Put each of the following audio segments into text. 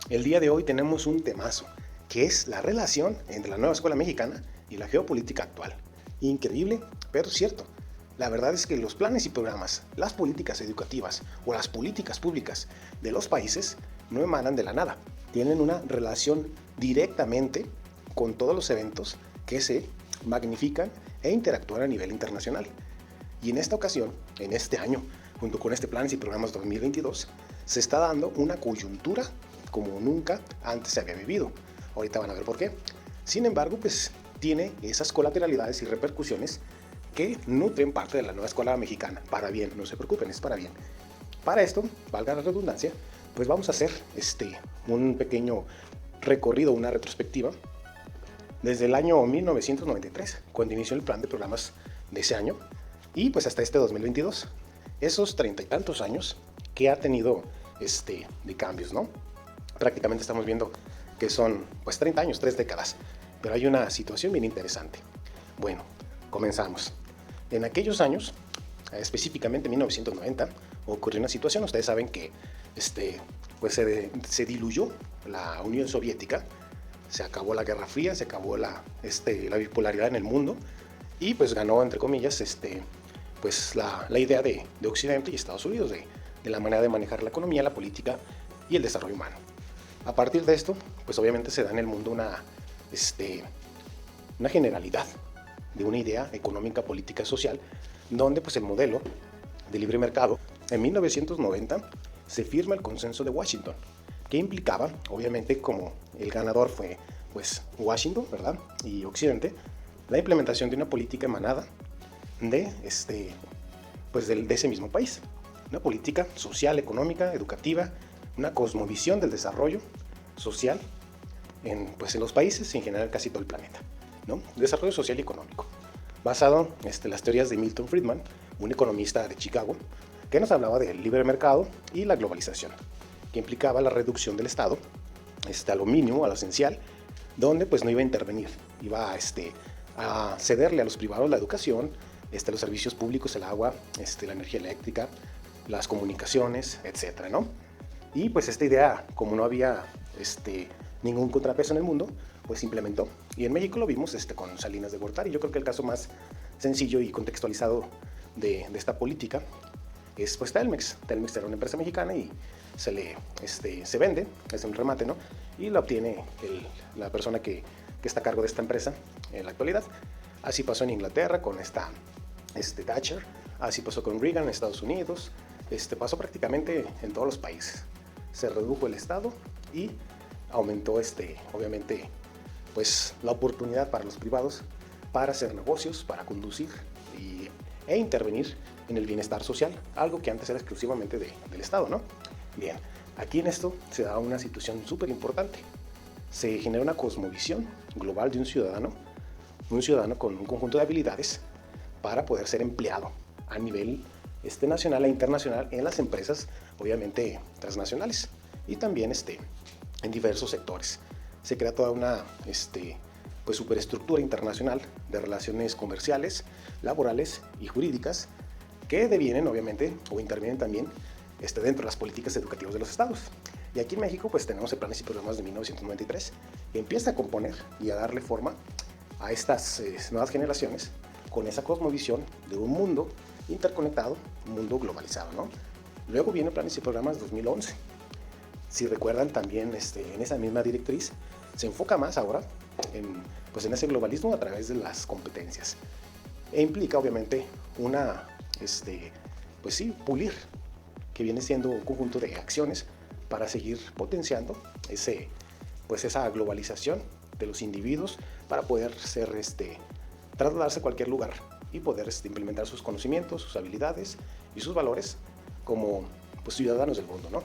El día de hoy tenemos un temazo, que es la relación entre la nueva escuela mexicana y la geopolítica actual. Increíble, pero cierto. La verdad es que los planes y programas, las políticas educativas o las políticas públicas de los países no emanan de la nada. Tienen una relación directamente con todos los eventos que se magnifican e interactúan a nivel internacional. Y en esta ocasión, en este año, junto con este Planes y Programas 2022, se está dando una coyuntura como nunca antes se había vivido. Ahorita van a ver por qué. Sin embargo, pues tiene esas colateralidades y repercusiones que nutren parte de la nueva escuela mexicana. Para bien, no se preocupen, es para bien. Para esto, valga la redundancia, pues vamos a hacer un pequeño recorrido, una retrospectiva, desde el año 1993, cuando inició el plan de programas de ese año, y pues hasta este 2022. Esos 30 y tantos años que ha tenido de cambios, ¿no? Prácticamente estamos viendo que son pues 30 años, 3 décadas, pero hay una situación bien interesante. Bueno, comenzamos. En aquellos años, específicamente en 1990, ocurrió una situación. Ustedes saben que pues se diluyó la Unión Soviética, se acabó la Guerra Fría, se acabó la bipolaridad en el mundo y pues ganó, entre comillas, pues la idea de Occidente y Estados Unidos, de la manera de manejar la economía, la política y el desarrollo humano. A partir de esto, pues obviamente se da en el mundo una generalidad de una idea económica, política, social, donde pues el modelo de libre mercado, en 1990 se firma el Consenso de Washington, que implicaba, obviamente como el ganador fue pues Washington, ¿verdad? Y Occidente, la implementación de una política emanada de ese mismo país. Una política social, económica, educativa, una cosmovisión del desarrollo social en los países y en general casi todo el planeta, ¿no? Desarrollo social y económico, basado en las teorías de Milton Friedman, un economista de Chicago, que nos hablaba del libre mercado y la globalización, que implicaba la reducción del Estado a lo mínimo, a lo esencial, donde pues no iba a intervenir, iba a cederle a los privados la educación, los servicios públicos, el agua, la energía eléctrica, las comunicaciones, etcétera, ¿no? Y pues esta idea, como no había ningún contrapeso en el mundo, pues se implementó. Y en México lo vimos con Salinas de Gortari. Yo creo que el caso más sencillo y contextualizado de esta política es pues Telmex. Telmex era una empresa mexicana y se vende, es un remate, ¿no? Y la obtiene la persona que está a cargo de esta empresa en la actualidad. Así pasó en Inglaterra con Thatcher, así pasó con Reagan en Estados Unidos, pasó prácticamente en todos los países. Se redujo el Estado y aumentó obviamente pues la oportunidad para los privados para hacer negocios, para conducir e intervenir en el bienestar social, algo que antes era exclusivamente del Estado, ¿no? Bien, aquí en esto se da una situación súper importante. Se genera una cosmovisión global de un ciudadano con un conjunto de habilidades para poder ser empleado a nivel nacional e internacional en las empresas, obviamente transnacionales, y también en diversos sectores. Se crea toda una pues superestructura internacional de relaciones comerciales, laborales y jurídicas que devienen obviamente o intervienen también dentro de las políticas educativas de los estados. Y aquí en México pues tenemos el Planes y Programas de 1993 que empieza a componer y a darle forma a estas nuevas generaciones con esa cosmovisión de un mundo interconectado, un mundo globalizado, ¿no? Luego viene Planes y Programas 2011. Si recuerdan también en esa misma directriz se enfoca más ahora en ese globalismo a través de las competencias e implica obviamente pulir, que viene siendo un conjunto de acciones para seguir potenciando esa globalización de los individuos para poder trasladarse a cualquier lugar y poder implementar sus conocimientos, sus habilidades y sus valores como ciudadanos del mundo, ¿no?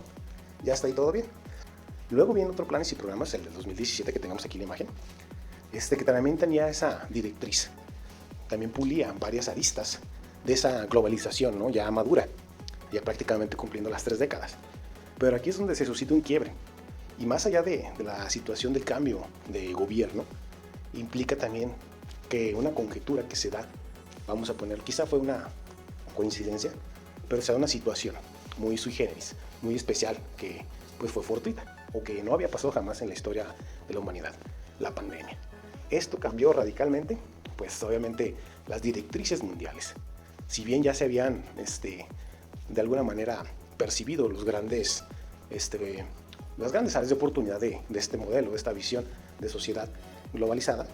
Ya está ahí todo bien. Luego viene otro Planes y Programas, el del 2017 que tenemos aquí en la imagen, que también tenía esa directriz. También pulía varias aristas de esa globalización, ¿no? Ya madura, ya prácticamente cumpliendo las 3 décadas. Pero aquí es donde se suscita un quiebre. Y más allá de la situación del cambio de gobierno, implica también que una conjetura que se da, vamos a poner, quizá fue una coincidencia, pero se da una situación muy sui generis, muy especial, que pues fue fortuita. o que no había pasado jamás en la historia de la humanidad, la pandemia. Esto cambió radicalmente, pues obviamente las directrices mundiales. Si bien ya se habían de alguna manera percibido las grandes áreas de oportunidad de este modelo, de esta visión de sociedad globalizada,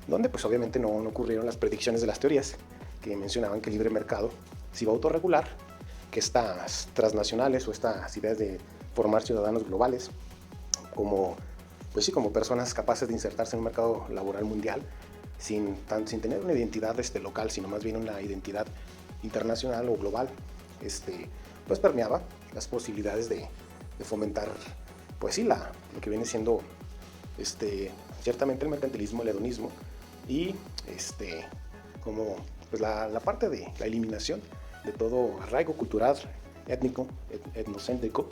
donde pues obviamente no ocurrieron las predicciones de las teorías que mencionaban que el libre mercado se iba a autorregular, que estas transnacionales o estas ideas de formar ciudadanos globales como personas capaces de insertarse en un mercado laboral mundial sin tener una identidad local, sino más bien una identidad internacional o global, pues permeaba las posibilidades de fomentar, pues sí, lo que viene siendo ciertamente el mercantilismo, el hedonismo y como pues la parte de la eliminación de todo arraigo cultural, étnico, etnocéntrico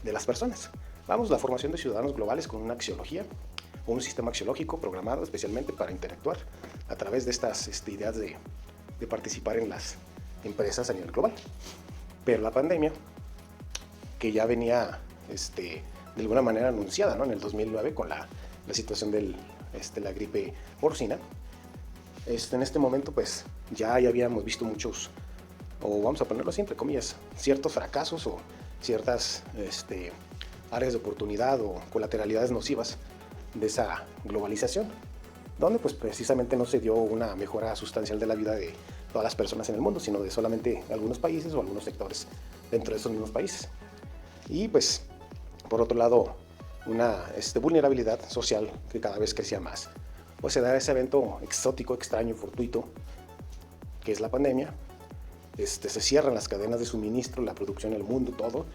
de las personas. Vamos, la formación de ciudadanos globales con una axiología o un sistema axiológico programado especialmente para interactuar a través de estas ideas de participar en las empresas a nivel global. Pero la pandemia, que ya venía de alguna manera anunciada, ¿no?, en el 2009 con la situación de la gripe porcina, en este momento pues ya habíamos visto muchos, o vamos a ponerlo así entre comillas, ciertos fracasos o ciertas áreas de oportunidad o colateralidades nocivas de esa globalización, donde pues precisamente no se dio una mejora sustancial de la vida de todas las personas en el mundo, sino de solamente algunos países o algunos sectores dentro de esos mismos países. Y pues por otro lado, una vulnerabilidad social que cada vez crecía más. Pues se da ese evento exótico, extraño, fortuito, que es la pandemia. Se cierran las cadenas de suministro, la producción en el mundo, todo.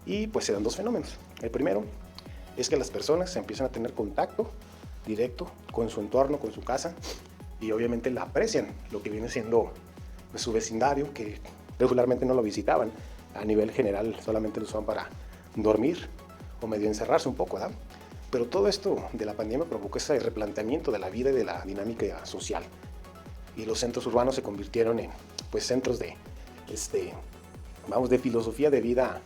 Y pues se dan dos fenómenos. El primero es que las personas empiezan a tener contacto directo con su entorno, con su casa, y obviamente la aprecian, lo que viene siendo pues, su vecindario, que regularmente no lo visitaban. A nivel general solamente lo usaban para dormir o medio encerrarse un poco, ¿verdad? Pero todo esto de la pandemia provocó ese replanteamiento de la vida y de la dinámica social. Y los centros urbanos se convirtieron en pues, centros de filosofía de vida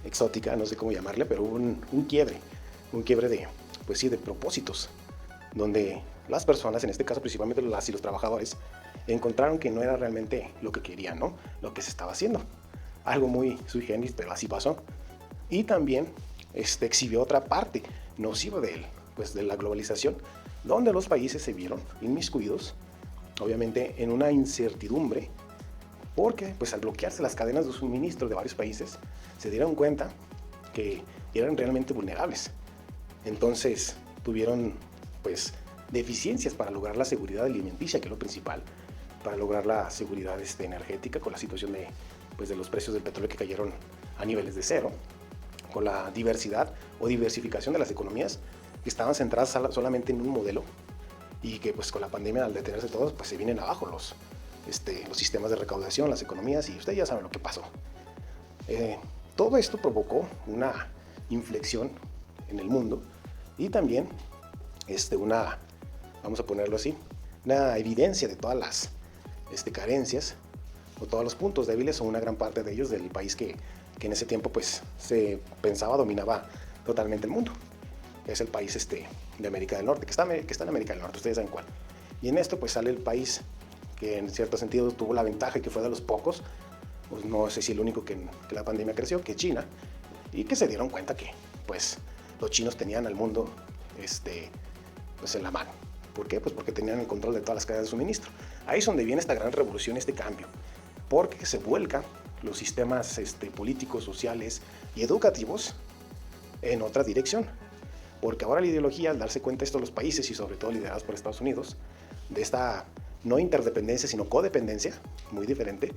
exótica, no sé cómo llamarle, pero hubo un quiebre de, pues sí, de propósitos, donde las personas, en este caso principalmente las y los trabajadores, encontraron que no era realmente lo que querían, ¿no?, lo que se estaba haciendo. Algo muy sui generis, pero así pasó. Y también exhibió otra parte nociva de la globalización, donde los países se vieron inmiscuidos, obviamente en una incertidumbre, porque pues al bloquearse las cadenas de suministro de varios países, se dieron cuenta que eran realmente vulnerables. Entonces tuvieron pues deficiencias para lograr la seguridad alimenticia, que es lo principal, para lograr la seguridad energética con la situación de los precios del petróleo que cayeron a niveles de cero, con la diversidad o diversificación de las economías que estaban centradas solamente en un modelo y que pues con la pandemia, al detenerse todos, pues se vienen abajo los sistemas de recaudación, las economías, y ustedes ya saben lo que pasó. Todo esto provocó una inflexión en el mundo y también vamos a ponerlo así, una evidencia de todas las carencias o todos los puntos débiles o una gran parte de ellos del país que en ese tiempo pues se pensaba dominaba totalmente el mundo. Es el país de América del Norte, que está en América del Norte, ustedes saben cuál. Y en esto pues sale el país que en cierto sentido tuvo la ventaja y que fue de los pocos, pues no sé si el único que la pandemia creció, que China, y que se dieron cuenta que pues los chinos tenían al mundo pues en la mano. ¿Por qué? Pues porque tenían el control de todas las cadenas de suministro. Ahí es donde viene esta gran revolución, este cambio, porque se vuelcan los sistemas políticos, sociales y educativos en otra dirección. Porque ahora la ideología, al darse cuenta esto los países y sobre todo liderados por Estados Unidos, de esta no interdependencia sino codependencia, muy diferente,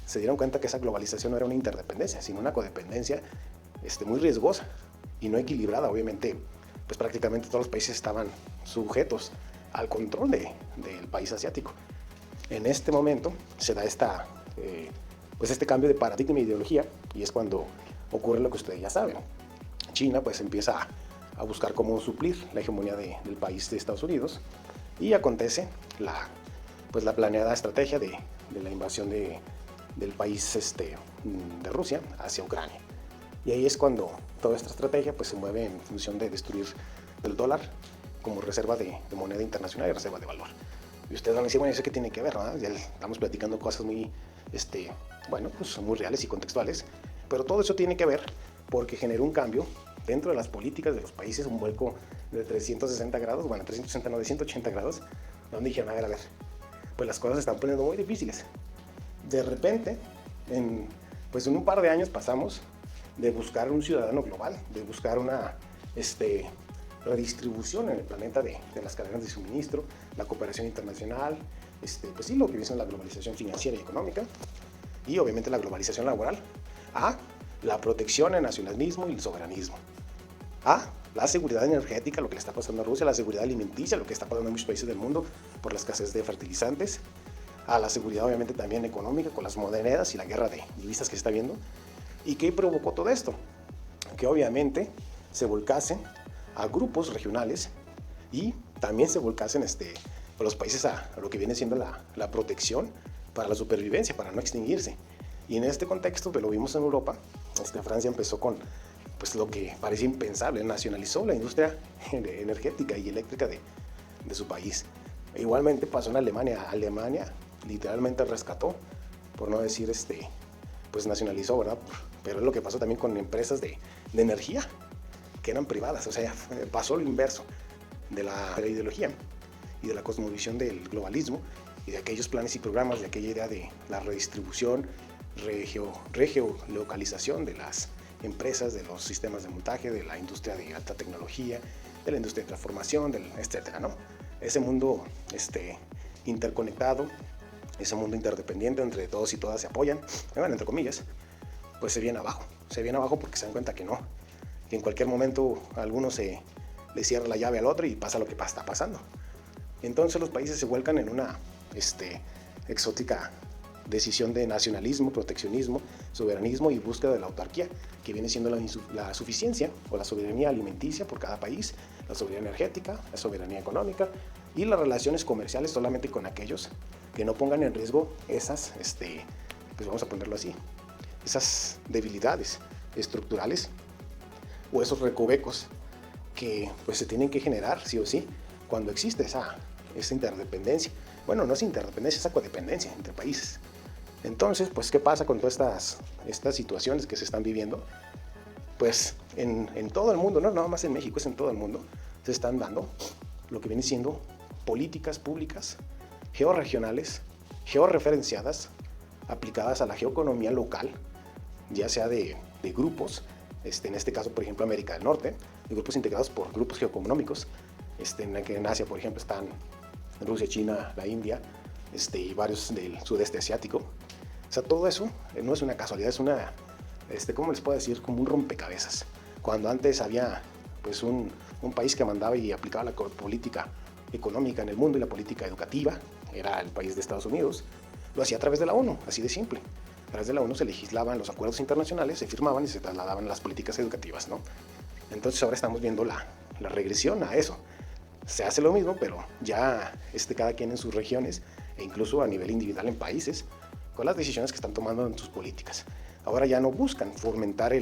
se dieron cuenta que esa globalización no era una interdependencia, sino una codependencia muy riesgosa y no equilibrada. Obviamente, pues prácticamente todos los países estaban sujetos al control del país asiático. En este momento se da este cambio de paradigma e ideología, y es cuando ocurre lo que ustedes ya saben. China pues empieza a buscar cómo suplir la hegemonía del país de Estados Unidos, y acontece la planeada estrategia de la invasión del país de Rusia hacia Ucrania. Y ahí es cuando toda esta estrategia pues, se mueve en función de destruir el dólar como reserva de moneda internacional y reserva de valor. Y ustedes van a decir, bueno, ¿eso qué tiene que ver? ¿No? Ya estamos platicando cosas muy, bueno, pues muy reales y contextuales, pero todo eso tiene que ver porque generó un cambio dentro de las políticas de los países, un vuelco de 360 grados, bueno, 360 no, de 180 grados, donde dijeron, a ver, pues las cosas se están poniendo muy difíciles. De repente, en un par de años pasamos de buscar un ciudadano global, de buscar una redistribución en el planeta de las cadenas de suministro, la cooperación internacional, pues sí, lo que viene la globalización financiera y económica, y obviamente la globalización laboral, a la protección, el nacionalismo y el soberanismo, a la seguridad energética, lo que le está pasando a Rusia, la seguridad alimenticia, lo que está pasando en muchos países del mundo por la escasez de fertilizantes, a la seguridad obviamente también económica con las monedas y la guerra de divisas que se está viendo. ¿Y qué provocó todo esto? Que obviamente se volcasen a grupos regionales y también se volcasen los países a lo que viene siendo la protección para la supervivencia, para no extinguirse. Y en este contexto, pues lo vimos en Europa, Francia empezó con pues, lo que parecía impensable, nacionalizó la industria energética y eléctrica de su país. E igualmente pasó en Alemania. Alemania literalmente rescató, por no decir pues nacionalizó, ¿verdad? Pero es lo que pasó también con empresas de energía que eran privadas, o sea, pasó lo inverso de la ideología y de la cosmovisión del globalismo y de aquellos planes y programas, de aquella idea de la redistribución, regeolocalización de las empresas, de los sistemas de montaje, de la industria de alta tecnología, de la industria de transformación, etcétera, ¿no? Ese mundo interconectado, ese mundo interdependiente entre todos y todas se apoyan, bueno, entre comillas, pues se viene abajo porque se dan cuenta que no, que en cualquier momento a alguno le cierra la llave al otro y pasa lo que está pasando. Entonces los países se vuelcan en una exótica decisión de nacionalismo, proteccionismo, soberanismo y búsqueda de la autarquía, que viene siendo la suficiencia o la soberanía alimenticia por cada país, la soberanía energética, la soberanía económica y las relaciones comerciales solamente con aquellos que no pongan en riesgo esas, pues vamos a ponerlo así, esas debilidades estructurales o esos recovecos que pues se tienen que generar sí o sí cuando existe esa interdependencia. Bueno, no es interdependencia, es codependencia entre países. Entonces, pues, ¿qué pasa con todas estas situaciones que se están viviendo? Pues en todo el mundo, no nada más en México, es en todo el mundo, se están dando lo que viene siendo políticas públicas georregionales, georreferenciadas, aplicadas a la geoeconomía local, ya sea de grupos, en este caso, por ejemplo, América del Norte, de grupos integrados por grupos geoeconómicos, en Asia, por ejemplo, están Rusia, China, la India, y varios del sudeste asiático. O sea, todo eso no es una casualidad, es una, ¿cómo les puedo decir? Como un rompecabezas. Cuando antes había, pues, un país que mandaba y aplicaba la política económica en el mundo y la política educativa, era el país de Estados Unidos, lo hacía a través de la ONU, así de simple. A través de la ONU se legislaban los acuerdos internacionales, se firmaban y se trasladaban a las políticas educativas, ¿no? Entonces ahora estamos viendo la regresión a eso. Se hace lo mismo, pero ya cada quien en sus regiones e incluso a nivel individual en países, con las decisiones que están tomando en sus políticas. Ahora ya no buscan fomentar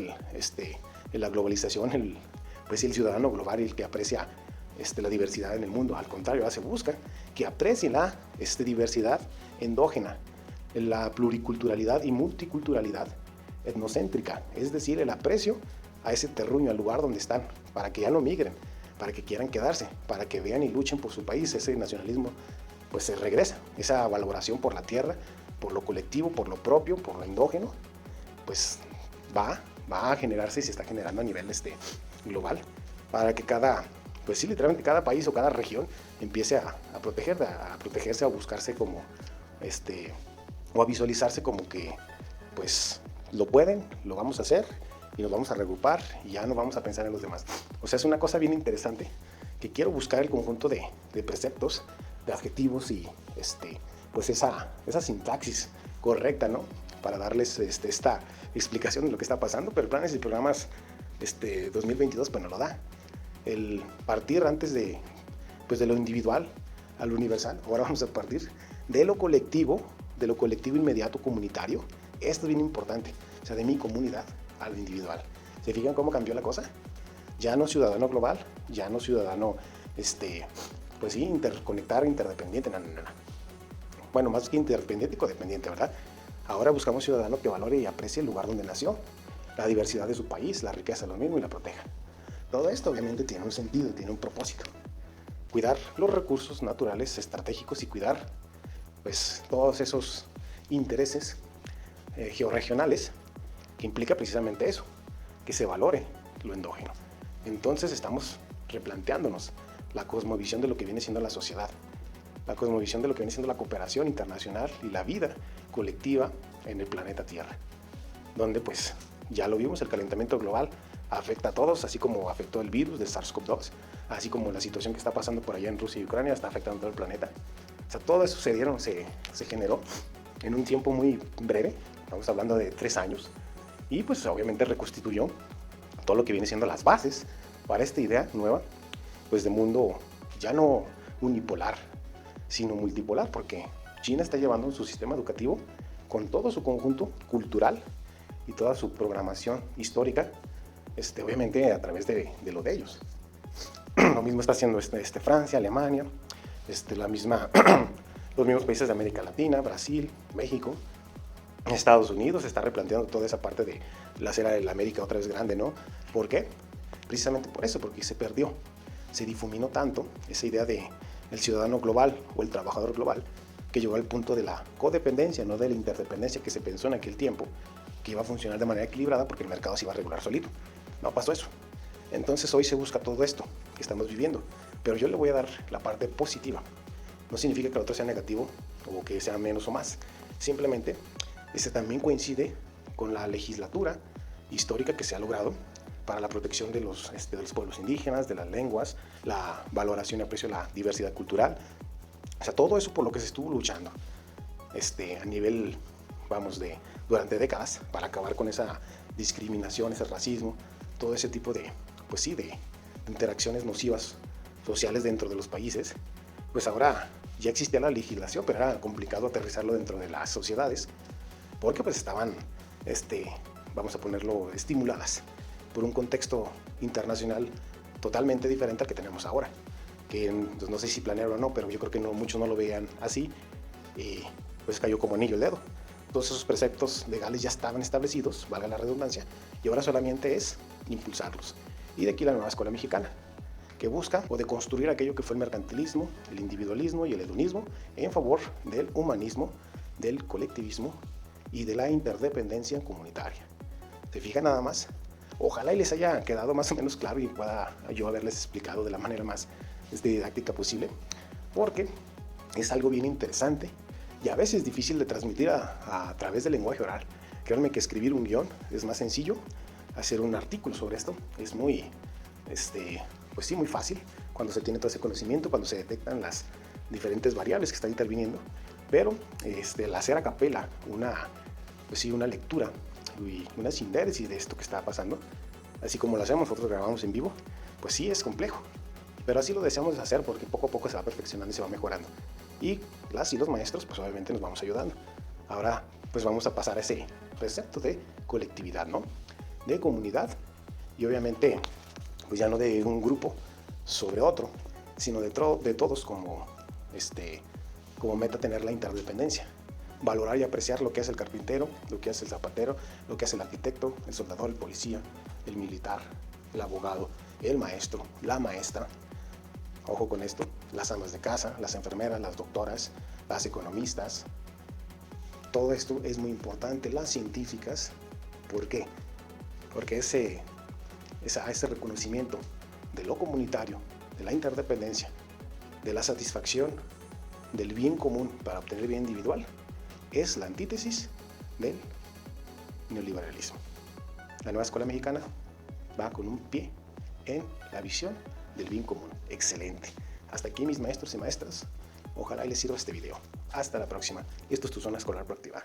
la globalización, el ciudadano global, el que aprecia la diversidad en el mundo. Al contrario, ahora se busca que aprecie la diversidad endógena, la pluriculturalidad y multiculturalidad etnocéntrica, es decir, el aprecio a ese terruño, al lugar donde están, para que ya no migren, para que quieran quedarse, para que vean y luchen por su país. Ese nacionalismo pues se regresa, esa valoración por la tierra, por lo colectivo, por lo propio, por lo endógeno, pues va a generarse y se está generando a nivel global, para que literalmente cada país o cada región empiece a protegerse, a buscarse como, o a visualizarse como que, pues, lo pueden, lo vamos a hacer y nos vamos a reagrupar y ya no vamos a pensar en los demás. O sea, es una cosa bien interesante que quiero buscar el conjunto de preceptos, de adjetivos y pues esa sintaxis correcta, ¿no? Para darles esta explicación de lo que está pasando, pero planes y programas 2022 pues no lo da. El partir antes de lo individual a lo universal, ahora vamos a partir de lo colectivo inmediato comunitario. Esto es bien importante, o sea, de mi comunidad a lo individual. ¿Se fijan cómo cambió la cosa? Ya no ciudadano global, ya no ciudadano, pues sí, interconectar, interdependiente, no. Bueno, más que interdependiente y codependiente, ¿verdad? Ahora buscamos ciudadano que valore y aprecie el lugar donde nació, la diversidad de su país, la riqueza de lo mismo y la proteja. Todo esto obviamente tiene un sentido, tiene un propósito. Cuidar los recursos naturales estratégicos y cuidar pues todos esos intereses georregionales que implica precisamente eso, que se valore lo endógeno. Entonces estamos replanteándonos la cosmovisión de lo que viene siendo la sociedad, la cosmovisión de lo que viene siendo la cooperación internacional y la vida colectiva en el planeta Tierra, donde pues ya lo vimos, el calentamiento global afecta a todos, así como afectó el virus del SARS-CoV-2, así como la situación que está pasando por allá en Rusia y Ucrania está afectando a todo el planeta. O sea, todo eso se generó en un tiempo muy breve, estamos hablando de 3 años, y pues obviamente reconstituyó todo lo que viene siendo las bases para esta idea nueva, pues de mundo ya no unipolar, sino multipolar, porque China está llevando su sistema educativo con todo su conjunto cultural y toda su programación histórica, obviamente a través de lo de ellos. Lo mismo está haciendo Francia, Alemania, los mismos países de América Latina, Brasil, México, Estados Unidos está replanteando toda esa parte de la era de la América otra vez grande, ¿no? ¿Por qué? Precisamente por eso, porque se perdió, se difuminó tanto esa idea de el ciudadano global o el trabajador global, que llegó al punto de la codependencia, no de la interdependencia que se pensó en aquel tiempo, que iba a funcionar de manera equilibrada porque el mercado se iba a regular solito. No pasó eso. Entonces hoy se busca todo esto que estamos viviendo, pero yo le voy a dar la parte positiva. No significa que el otro sea negativo o que sea menos o más. Simplemente, también coincide con la legislatura histórica que se ha logrado para la protección de los pueblos indígenas, de las lenguas, la valoración y aprecio de la diversidad cultural. O sea, todo eso por lo que se estuvo luchando a nivel, durante décadas para acabar con esa discriminación, ese racismo, todo ese tipo de interacciones nocivas sociales dentro de los países. Pues ahora ya existía la legislación, pero era complicado aterrizarlo dentro de las sociedades, porque pues estaban, vamos a ponerlo, estimuladas por un contexto internacional totalmente diferente al que tenemos ahora, que pues, no sé si planearon o no, pero yo creo que muchos no lo veían así, y pues cayó como anillo al dedo. Todos esos preceptos legales ya estaban establecidos, valga la redundancia, y ahora solamente es impulsarlos. Y de aquí la nueva escuela mexicana, que busca o deconstruir aquello que fue el mercantilismo, el individualismo y el hedonismo en favor del humanismo, del colectivismo y de la interdependencia comunitaria. ¿Se fijan nada más? Ojalá y les haya quedado más o menos claro y pueda yo haberles explicado de la manera más didáctica posible, porque es algo bien interesante y a veces difícil de transmitir a través del lenguaje oral. Créanme que escribir un guión es más sencillo, hacer un artículo sobre esto es muy, pues sí, muy fácil cuando se tiene todo ese conocimiento, cuando se detectan las diferentes variables que están interviniendo, pero el hacer a capela una lectura y una síntesis de esto que está pasando, así como lo hacemos, nosotros grabamos en vivo, pues sí es complejo, pero así lo deseamos hacer porque poco a poco se va perfeccionando y se va mejorando. Y las y los maestros pues obviamente nos vamos ayudando. Ahora pues vamos a pasar a ese precepto de colectividad, ¿no? De comunidad y obviamente pues ya no de un grupo sobre otro, sino de todos como meta tener la interdependencia. Valorar y apreciar lo que hace el carpintero, lo que hace el zapatero, lo que hace el arquitecto, el soldador, el policía, el militar, el abogado, el maestro, la maestra. Ojo con esto, las amas de casa, las enfermeras, las doctoras, las economistas. Todo esto es muy importante, las científicas. ¿Por qué? Porque ese reconocimiento de lo comunitario, de la interdependencia, de la satisfacción, del bien común para obtener el bien individual, es la antítesis del neoliberalismo. La nueva escuela mexicana va con un pie en la visión del bien común. Excelente. Hasta aquí mis maestros y maestras. Ojalá les sirva este video. Hasta la próxima. Esto es tu zona escolar proactiva.